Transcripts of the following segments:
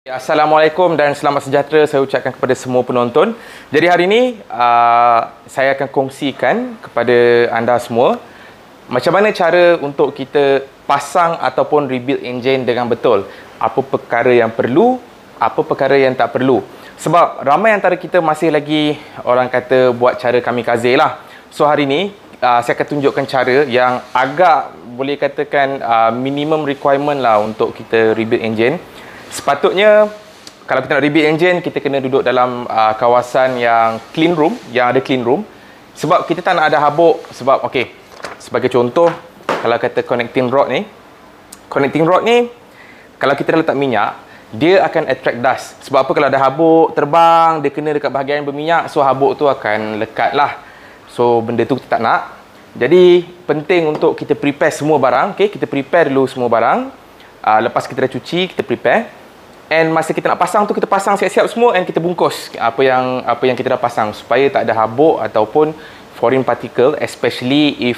Assalamualaikum dan selamat sejahtera saya ucapkan kepada semua penonton. Jadi hari ini saya akan kongsikan kepada anda semua macam mana cara untuk kita pasang ataupun rebuild enjin dengan betul. Apa perkara yang perlu, apa perkara yang tak perlu. Sebab ramai antara kita masih lagi orang kata buat cara kamikaze lah. So hari ini saya akan tunjukkan cara yang agak boleh katakan minimum requirement lah untuk kita rebuild enjin. Sepatutnya kalau kita nak rebuild enjin, kita kena duduk dalam kawasan yang clean room, yang ada clean room. Sebab kita tak nak ada habuk. Sebab okey, sebagai contoh, kalau kata connecting rod ni kalau kita dah letak minyak, dia akan attract dust. Sebab apa? Kalau ada habuk terbang, dia kena dekat bahagian berminyak, so habuk tu akan lekat lah. So benda tu kita tak nak. Jadi penting untuk kita prepare semua barang. Okay? Kita prepare dulu semua barang. Lepas kita dah cuci, kita prepare. And masa kita nak pasang tu, kita pasang siap-siap semua and kita bungkus apa yang kita dah pasang supaya tak ada habuk ataupun foreign particle, especially if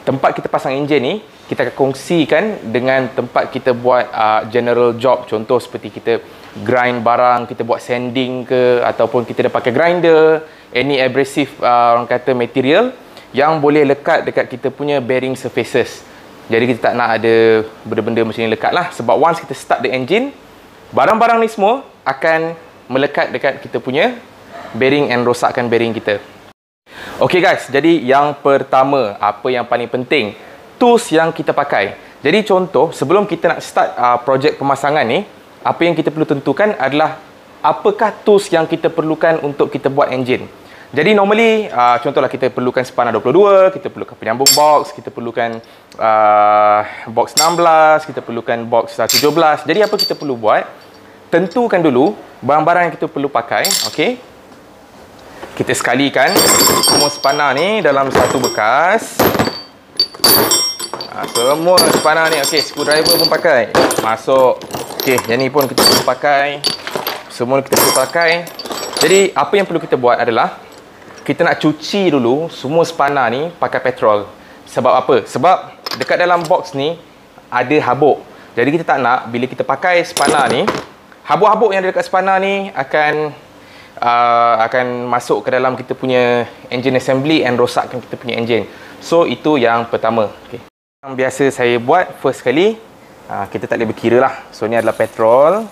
tempat kita pasang enjin ni kita akan kongsikan dengan tempat kita buat general job. Contoh seperti kita grind barang, kita buat sanding ke, ataupun kita dah pakai grinder, any abrasive orang kata material yang boleh lekat dekat kita punya bearing surfaces. Jadi kita tak nak ada benda-benda macam ni lekat lah. Sebab once kita start the engine, barang-barang ni semua akan melekat dekat kita punya bearing and rosakkan bearing kita. Okay guys, jadi yang pertama, apa yang paling penting, tools yang kita pakai. Jadi contoh, sebelum kita nak start projek pemasangan ni, apa yang kita perlu tentukan adalah apakah tools yang kita perlukan untuk kita buat engine. Jadi normally, contohlah kita perlukan spana 22, kita perlukan penyambung box, kita perlukan box 16, kita perlukan box 17. Jadi apa kita perlu buat? Tentukan dulu barang-barang yang kita perlu pakai. Okay? Kita sekalikan semua spana ni dalam satu bekas. Semua spana ni, okay, screwdriver pun pakai. Masuk. Okay, yang ni pun kita perlu pakai. Semua kita perlu pakai. Jadi apa yang perlu kita buat adalah kita nak cuci dulu semua spana ni pakai petrol. Sebab apa? Sebab dekat dalam box ni ada habuk. Jadi kita tak nak bila kita pakai spana ni, habuk-habuk yang ada dekat spana ni akan masuk ke dalam kita punya engine assembly and rosakkan kita punya engine. So itu yang pertama. Okay. Yang biasa saya buat first kali, kita tak boleh berkira lah. So ni adalah petrol.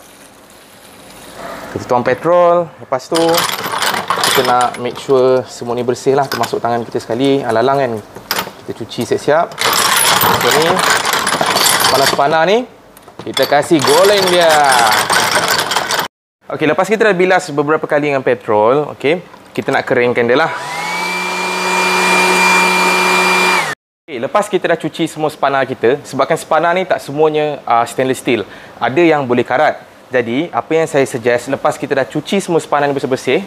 Kita tuang petrol. Lepas tu kita nak make sure semua ni bersih lah, termasuk tangan kita sekali, alalang kan. Kita cuci siap-siap. So ni spana-spana ni kita kasih goreng dia. Okey, lepas kita dah bilas beberapa kali dengan petrol, okey, kita nak keringkan dia lah. Okay, lepas kita dah cuci semua spana kita, sebabkan spana ni tak semuanya stainless steel, ada yang boleh karat. Jadi apa yang saya suggest, lepas kita dah cuci semua spana ni bersih-bersih,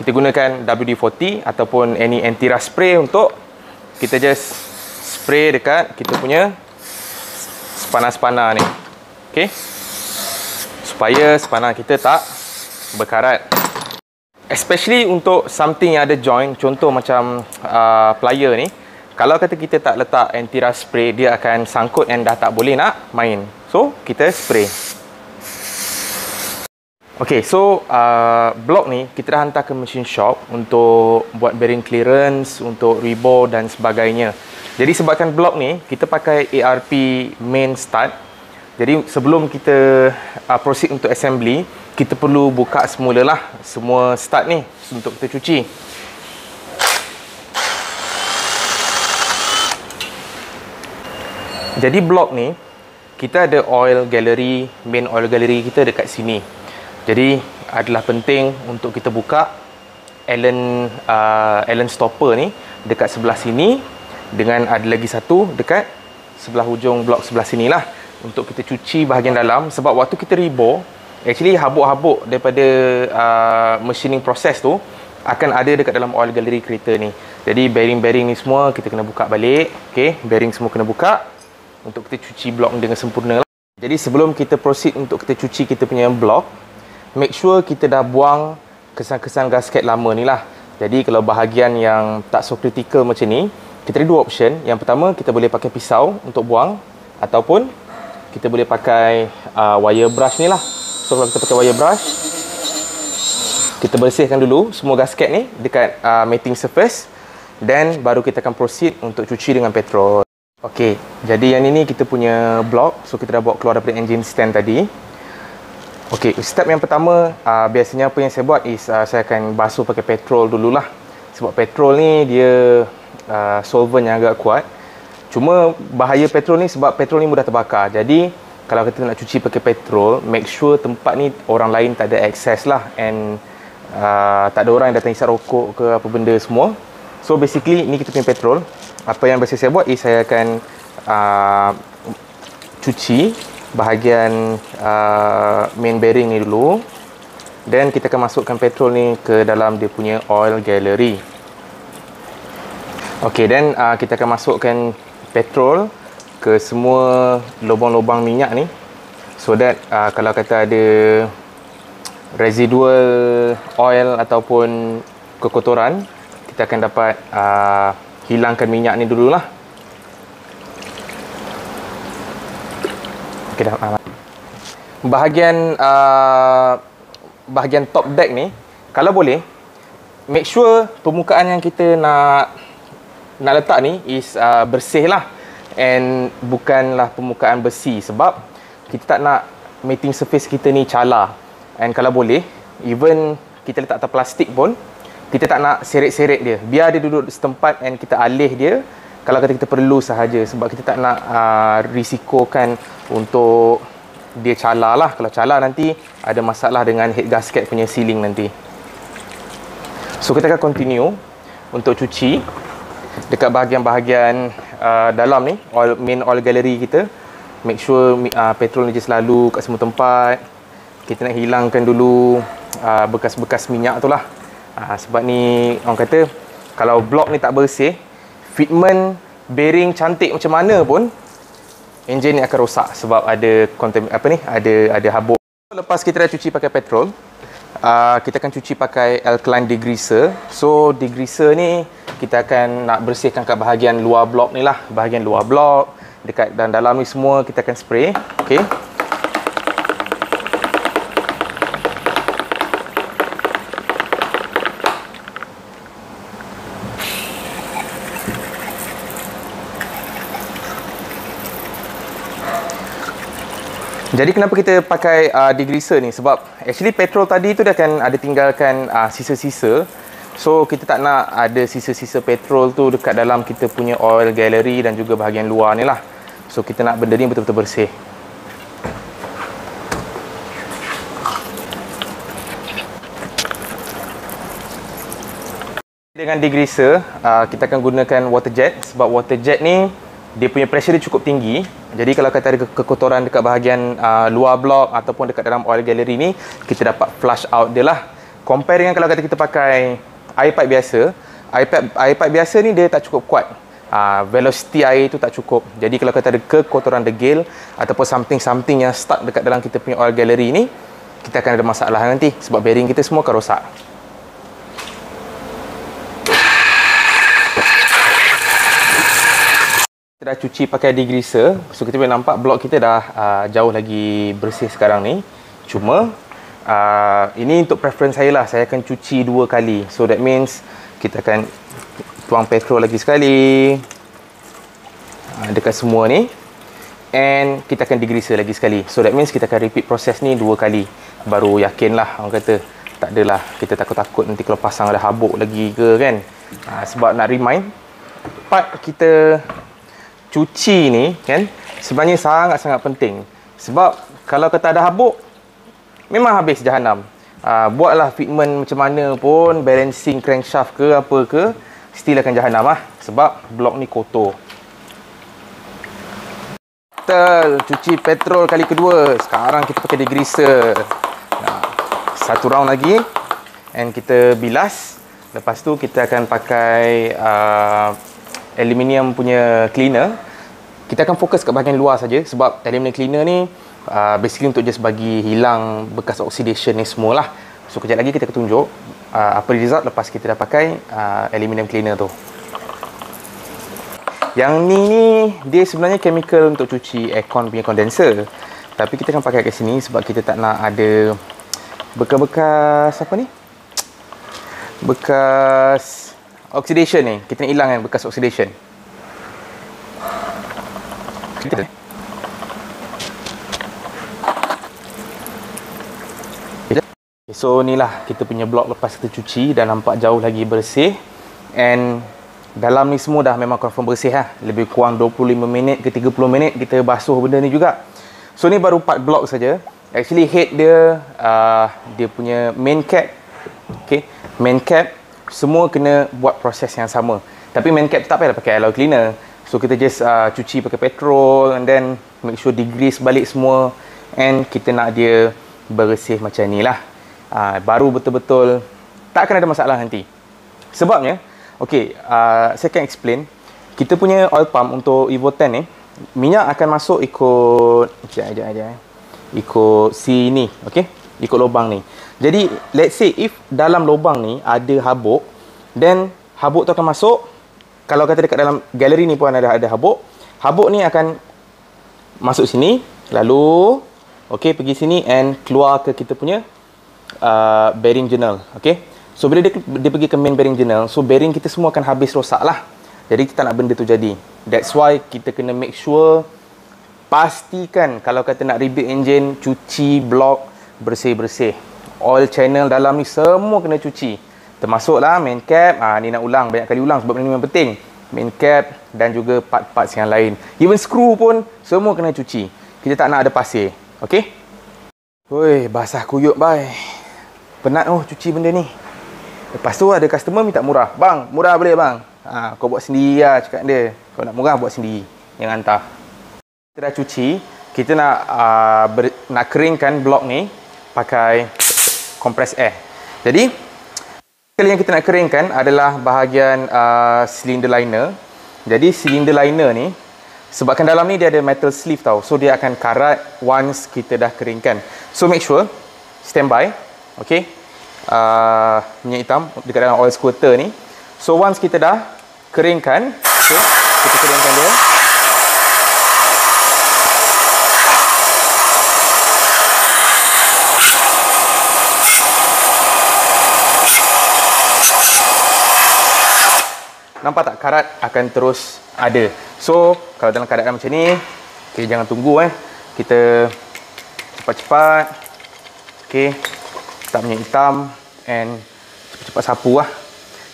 kita gunakan WD-40 ataupun any anti-rust spray untuk kita just spray dekat kita punya spana-spana ni. Okey. Supaya spana kita tak berkarat. Especially untuk something yang ada joint, contoh macam plier ni. Kalau kata kita tak letak anti-rust spray, dia akan sangkut and dah tak boleh nak main. So, kita spray. Okay, so blok ni kita dah hantar ke machine shop untuk buat bearing clearance, untuk rebore dan sebagainya. Jadi sebabkan blok ni kita pakai ARP main start. Jadi sebelum kita proceed untuk assembly, kita perlu buka semula lah semua start ni untuk kita cuci. Jadi blok ni kita ada oil gallery, main oil gallery kita dekat sini. Jadi adalah penting untuk kita buka Allen stopper ni dekat sebelah sini, dengan ada lagi satu dekat sebelah hujung blok sebelah sini lah, untuk kita cuci bahagian dalam. Sebab waktu kita rebore, actually habuk-habuk daripada machining process tu akan ada dekat dalam oil gallery kereta ni. Jadi bearing-bearing ni semua kita kena buka balik. Okay, bearing semua kena buka untuk kita cuci blok ni dengan sempurna lah. Jadi sebelum kita proceed untuk kita cuci kita punya blok, make sure kita dah buang kesan-kesan gasket lama ni lah. Jadi kalau bahagian yang tak so critical macam ni, kita ada dua option. Yang pertama, kita boleh pakai pisau untuk buang, ataupun kita boleh pakai wire brush ni lah So kalau kita pakai wire brush, kita bersihkan dulu semua gasket ni dekat mating surface, dan baru kita akan proceed untuk cuci dengan petrol. Okey, jadi yang ini kita punya block. So kita dah bawa keluar daripada engine stand tadi. Okey, step yang pertama, biasanya apa yang saya buat is saya akan basuh pakai petrol dululah. Sebab petrol ni dia solvent yang agak kuat. Cuma bahaya petrol ni sebab petrol ni mudah terbakar. Jadi kalau kita nak cuci pakai petrol, make sure tempat ni orang lain tak ada access lah, and tak ada orang yang datang hisap rokok ke apa benda semua. So basically ni kita punya petrol. Apa yang biasa saya buat is saya akan cuci bahagian main bearing ni dulu, dan kita akan masukkan petrol ni ke dalam dia punya oil gallery. Okey, dan kita akan masukkan petrol ke semua lubang-lubang minyak ni, so that kalau kata ada residual oil ataupun kekotoran, kita akan dapat hilangkan minyak ni dululah. Okay, dah. Bahagian top deck ni, kalau boleh make sure permukaan yang kita nak letak ni is bersih lah, and bukanlah permukaan besi, sebab kita tak nak mating surface kita ni cala. And kalau boleh, even kita letak atas plastik pun, kita tak nak seret-seret dia, biar dia duduk setempat, and kita alih dia kalau kata kita perlu sahaja, sebab kita tak nak risikokan untuk dia cala lah. Kalau cala nanti ada masalah dengan head gasket punya sealing nanti. So kita akan continue untuk cuci dekat bahagian-bahagian dalam ni, main oil gallery kita. Make sure petrol ni je selalu kat semua tempat. Kita nak hilangkan dulu bekas-bekas minyak tu lah. Sebab ni orang kata kalau blok ni tak bersih, fitment bearing cantik macam mana pun, enjin ni akan rosak sebab ada ada habuk. Lepas kita dah cuci pakai petrol, kita akan cuci pakai alkaline degreaser. So degreaser ni kita akan nak bersihkan kat bahagian luar blok ni lah, bahagian luar blok, dekat dan dalam ni semua kita akan spray. Okey. Jadi kenapa kita pakai degreaser ni? Sebab actually petrol tadi tu dia akan ada tinggalkan sisa-sisa. So kita tak nak ada sisa-sisa petrol tu dekat dalam kita punya oil gallery dan juga bahagian luar ni lah. So kita nak benda ni betul-betul bersih. Dengan degreaser, kita akan gunakan water jet, sebab water jet ni dia punya pressure dia cukup tinggi. Jadi kalau kata ada kekotoran dekat bahagian luar blok ataupun dekat dalam oil gallery ni, kita dapat flush out dia lah. Compare dengan kalau kata kita pakai air pipe biasa, air pipe biasa ni dia tak cukup kuat. Velocity air tu tak cukup. Jadi kalau kata ada kekotoran degil ataupun something yang stuck dekat dalam kita punya oil gallery ni, kita akan ada masalah nanti sebab bearing kita semua akan rosak. Kita dah cuci pakai degreaser, so kita boleh nampak blok kita dah jauh lagi bersih sekarang ni. Cuma ini untuk preference saya lah, saya akan cuci 2 kali. So that means kita akan tuang petrol lagi sekali dekat semua ni, and kita akan degreaser lagi sekali. So that means kita akan repeat proses ni 2 kali, baru yakin lah, orang kata tak adalah kita takut-takut nanti kalau pasang ada habuk lagi ke kan. Sebab nak remind, part kita cuci ni kan sebenarnya sangat-sangat penting. Sebab kalau kata ada habuk, memang habis jahanam. Buatlah fitment macam mana pun, balancing crankshaft ke apa ke, still akan jahanam lah. Sebab blok ni kotor. Betul, cuci petrol kali kedua. Sekarang kita pakai degreaser. Satu round lagi, and kita bilas. Lepas tu kita akan pakai aluminium punya cleaner. Kita akan fokus kat bahagian luar saja, sebab aluminium cleaner ni basically untuk just bagi hilang bekas oxidation ni semualah. So kejap lagi kita akan tunjuk apa result lepas kita dah pakai aluminium cleaner tu. Yang ni dia sebenarnya chemical untuk cuci aircon punya condenser. Tapi kita akan pakai kat sini sebab kita tak nak ada bekas-bekas apa ni? Bekas oxidation ni. Kita nak hilangkan bekas oxidation. So inilah kita punya blok lepas kita cuci dan nampak jauh lagi bersih. And dalam ni semua dah memang confirm bersih lah. Lebih kurang 25 minit ke 30 minit kita basuh benda ni juga. So ni baru part blok saja. Actually head dia, dia punya main cap, okay, main cap semua kena buat proses yang sama. Tapi main cap tak payah pakai alloy cleaner. So kita just cuci pakai petrol and then make sure degrease balik semua. And kita nak dia bersih macam ni lah. Baru betul-betul tak akan ada masalah nanti. Sebabnya, okay, saya akan explain. Kita punya oil pump untuk Evo 10 ni, minyak akan masuk ikut ikut sini, okay, ikut lubang ni. Jadi let's say if dalam lubang ni ada habuk, then habuk tu akan masuk. Kalau kata dekat dalam galeri ni pun ada habuk, habuk ni akan masuk sini, lalu okay, pergi sini and keluar ke kita punya bearing journal. Okay, so bila dia pergi ke main bearing journal, so bearing kita semua akan habis rosak lah. Jadi kita nak benda tu jadi. That's why kita kena make sure, pastikan kalau kata nak rebuild engine, cuci blok bersih-bersih. Oil channel dalam ni semua kena cuci. Termasuklah main cap. Ni nak ulang banyak kali ulang sebab ni memang penting. Main cap dan juga part-parts yang lain. Even screw pun semua kena cuci. Kita tak nak ada pasir. Okay? Woi, basah kuyup bye. Penat cuci benda ni. Lepas tu ada customer minta murah. Bang, murah boleh bang? Kau buat sendiri lah, cakap dia. Kau nak murah buat sendiri. Yang hantar. Kita dah cuci. Kita nak keringkan blok ni pakai compress air. Jadi kali yang kita nak keringkan adalah bahagian cylinder liner. Jadi cylinder liner ni, sebabkan dalam ni dia ada metal sleeve tau. So dia akan karat once kita dah keringkan. So make sure standby. Okay, minyak hitam dekat dalam oil squirter ni. So once kita dah keringkan, okay, kita keringkan dia. Nampak tak, karat akan terus ada. So kalau dalam keadaan macam ni, okay, jangan tunggu kita cepat-cepat, okay, letak minyak hitam and cepat-cepat sapu lah.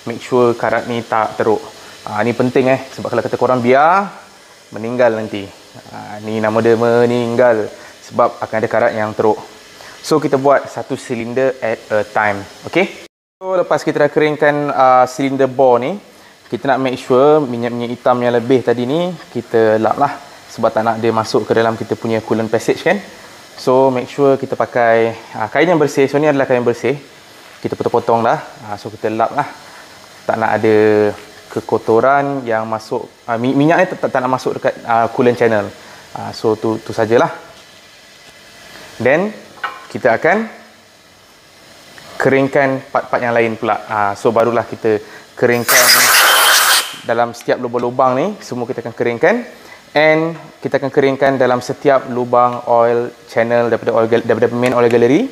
Make sure karat ni tak teruk. Ni penting sebab kalau kata korang biar, meninggal nanti. Ni nama dia meninggal sebab akan ada karat yang teruk. So kita buat satu silinder at a time. Okay, so lepas kita dah keringkan silinder bore ni, kita nak make sure minyak-minyak hitam yang lebih tadi ni kita lap lah. Sebab tak nak dia masuk ke dalam kita punya coolant passage kan. So make sure kita pakai kain yang bersih. So ni adalah kain bersih. Kita potong-potong dah. So kita lap lah. Tak nak ada kekotoran yang masuk. Minyak ni tak nak masuk dekat coolant channel. So tu sajalah. Then kita akan keringkan part-part yang lain pula. So barulah kita keringkan dalam setiap lubang-lubang ni, semua kita akan keringkan. And kita akan keringkan dalam setiap lubang oil channel daripada main oil gallery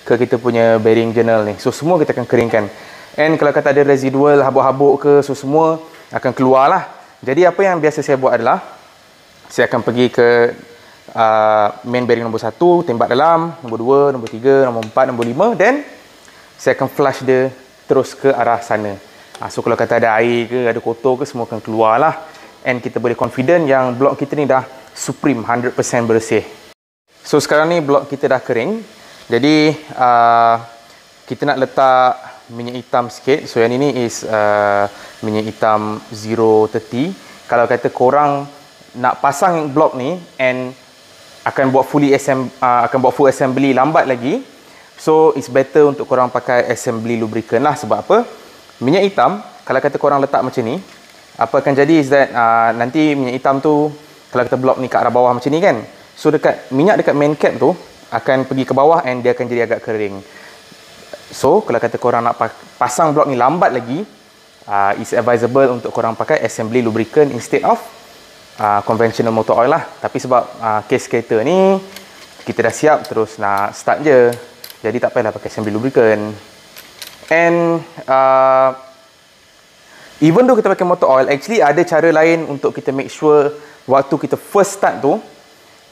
ke kita punya bearing journal ni. So semua kita akan keringkan. And kalau kata ada residual habuk-habuk ke, so semua akan keluar lah. Jadi apa yang biasa saya buat adalah, saya akan pergi ke main bearing nombor 1, tembak dalam, nombor 2, nombor 3, nombor 4, nombor 5. Then saya akan flush dia terus ke arah sana. So kalau kata ada air ke, ada kotor ke, semua akan keluar lah. And kita boleh confident yang blok kita ni dah supreme, 100% bersih. So sekarang ni blok kita dah kering. Jadi kita nak letak minyak hitam sikit. So yang ini is minyak hitam 030. Kalau kata korang nak pasang blok ni and akan buat full assembly lambat lagi, so it's better untuk korang pakai assembly lubricant lah. Sebab apa? Minyak hitam, kalau kata korang letak macam ni, apa akan jadi is that nanti minyak hitam tu, kalau kata blok ni kat arah bawah macam ni kan, so minyak dekat main cap tu akan pergi ke bawah and dia akan jadi agak kering. So kalau kata korang nak pasang blok ni lambat lagi, it's advisable untuk korang pakai assembly lubricant instead of conventional motor oil lah. Tapi sebab case kereta ni kita dah siap terus nak start je. Jadi tak payahlah pakai assembly lubricant. And even though kita pakai motor oil, actually ada cara lain untuk kita make sure waktu kita first start tu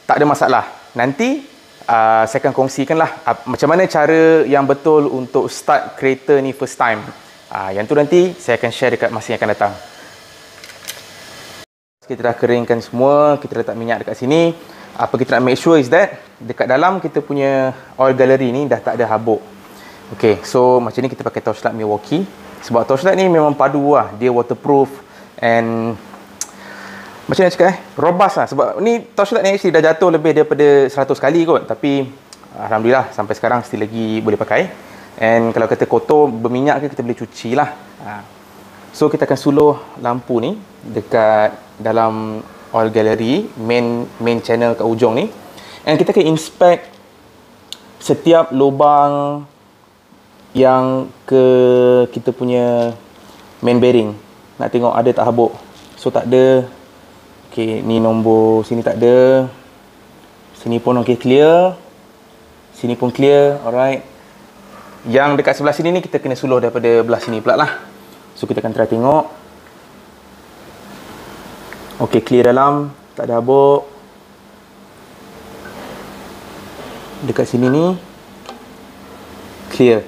tak ada masalah. Nanti saya akan kongsikan lah macam mana cara yang betul untuk start kereta ni first time. Yang tu nanti saya akan share dekat masa yang akan datang. Kita dah keringkan semua, kita letak minyak dekat sini. Apa kita nak make sure is that dekat dalam kita punya oil gallery ni dah tak ada habuk. Okay, so macam ni kita pakai Torchlight Milwaukee. Sebab Torchlight ni memang padu lah, dia waterproof and macam mana cakap robust lah. Sebab ni Torchlight ni actually dah jatuh lebih daripada 100 kali kot, tapi alhamdulillah sampai sekarang still lagi boleh pakai. And kalau kata kotor berminyak ke, kita boleh cuci lah. So kita akan suluh lampu ni dekat dalam oil gallery, main channel kat ujung ni. And kita akan inspect setiap lubang yang ke kita punya main bearing. Nak tengok ada tak habuk. So tak ada. Okay, ni nombor sini tak ada. Sini pun okay, clear. Sini pun clear. Alright. Yang dekat sebelah sini ni kita kena suluh daripada belah sini pula lah. So kita akan try tengok. Okay, clear dalam. Tak ada habuk. Dekat sini ni clear.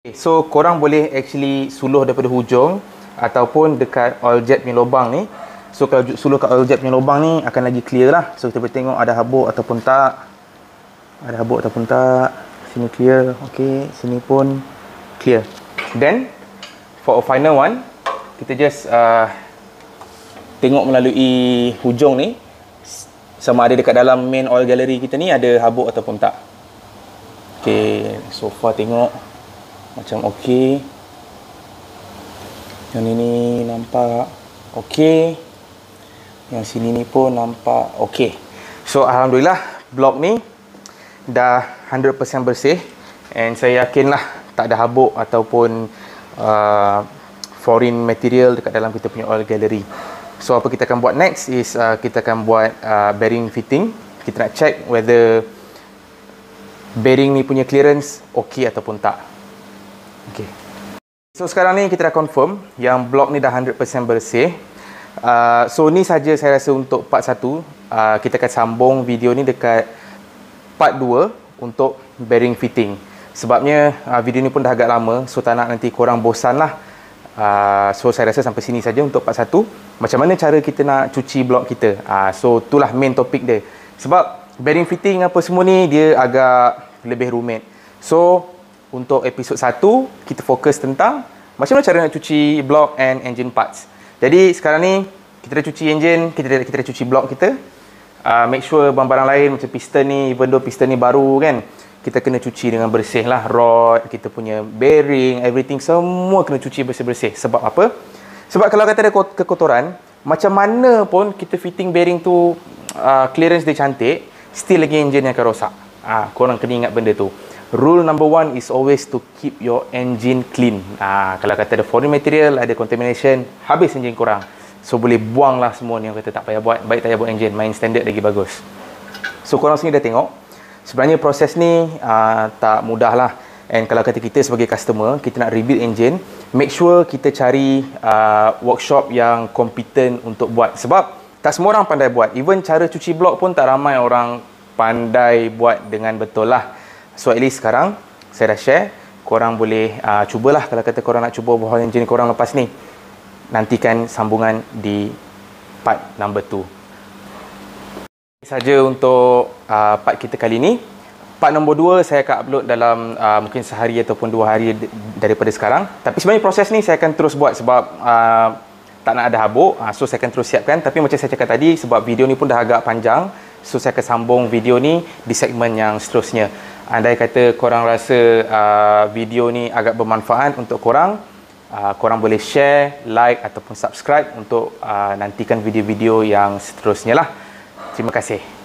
Okay, so korang boleh actually suluh daripada hujung ataupun dekat oil jet punya lubang ni. So kalau suluh kat oil jet punya lubang ni akan lagi clear lah. So kita boleh tengok ada habuk ataupun tak. Ada habuk ataupun tak. Sini clear. Okay, sini pun clear. Then for a final one, kita just tengok melalui hujung ni sama ada dekat dalam main oil gallery kita ni ada habuk ataupun tak. Okay, so far tengok macam okay. Yang ni nampak okay. Yang sini ni pun nampak okay. So alhamdulillah blok ni dah 100% bersih. And saya yakin lah tak ada habuk ataupun foreign material dekat dalam kita punya oil gallery. So apa kita akan buat next is kita akan buat bearing fitting. Kita nak check whether bearing ni punya clearance okay ataupun tak. Okay. So sekarang ni kita dah confirm yang blok ni dah 100% bersih. So ni saja saya rasa untuk part 1. Kita akan sambung video ni dekat part 2 untuk bearing fitting. Sebabnya video ni pun dah agak lama, so tak nak nanti korang bosan lah. So saya rasa sampai sini saja untuk part 1. Macam mana cara kita nak cuci blok kita. So itulah main topik dia. Sebab bearing fitting apa semua ni dia agak lebih rumit. So untuk episod 1 kita fokus tentang macam mana cara nak cuci blok and engine parts. Jadi sekarang ni kita dah cuci engine, kita dah cuci blok kita. Make sure barang-barang lain macam piston ni, even though piston ni baru kan, kita kena cuci dengan bersih lah. Rod, kita punya bearing, everything semua kena cuci bersih-bersih. Sebab apa? Sebab kalau kata ada kekotoran, macam mana pun kita fitting bearing tu clearance dia cantik, still lagi engine yang akan rosak. Korang kena ingat benda tu. Rule number 1 is always to keep your engine clean. Kalau kata ada foreign material, ada contamination, habis engine korang. So boleh buang lah semua ni, yang kata tak payah buat. Baik tak payah buat engine, main standard lagi bagus. So korang sini dah tengok. Sebenarnya proses ni tak mudah lah. And kalau kata kita sebagai customer, kita nak rebuild engine, make sure kita cari workshop yang competent untuk buat. Sebab tak semua orang pandai buat. Even cara cuci blok pun tak ramai orang pandai buat dengan betul lah. So at least sekarang saya dah share. Korang boleh cubalah kalau kata korang nak cuba overhaul engine korang lepas ni. Nantikan sambungan di part number 2. Saja untuk part kita kali ni. Part nombor 2 saya akan upload dalam mungkin sehari ataupun 2 hari daripada sekarang. Tapi sebenarnya proses ni saya akan terus buat sebab tak nak ada habuk. So saya akan terus siapkan. Tapi macam saya cakap tadi, sebab video ni pun dah agak panjang, so saya akan sambung video ni di segmen yang seterusnya. Andai kata korang rasa video ni agak bermanfaat untuk korang, korang boleh share, like ataupun subscribe untuk nantikan video-video yang seterusnya lah. Terima kasih.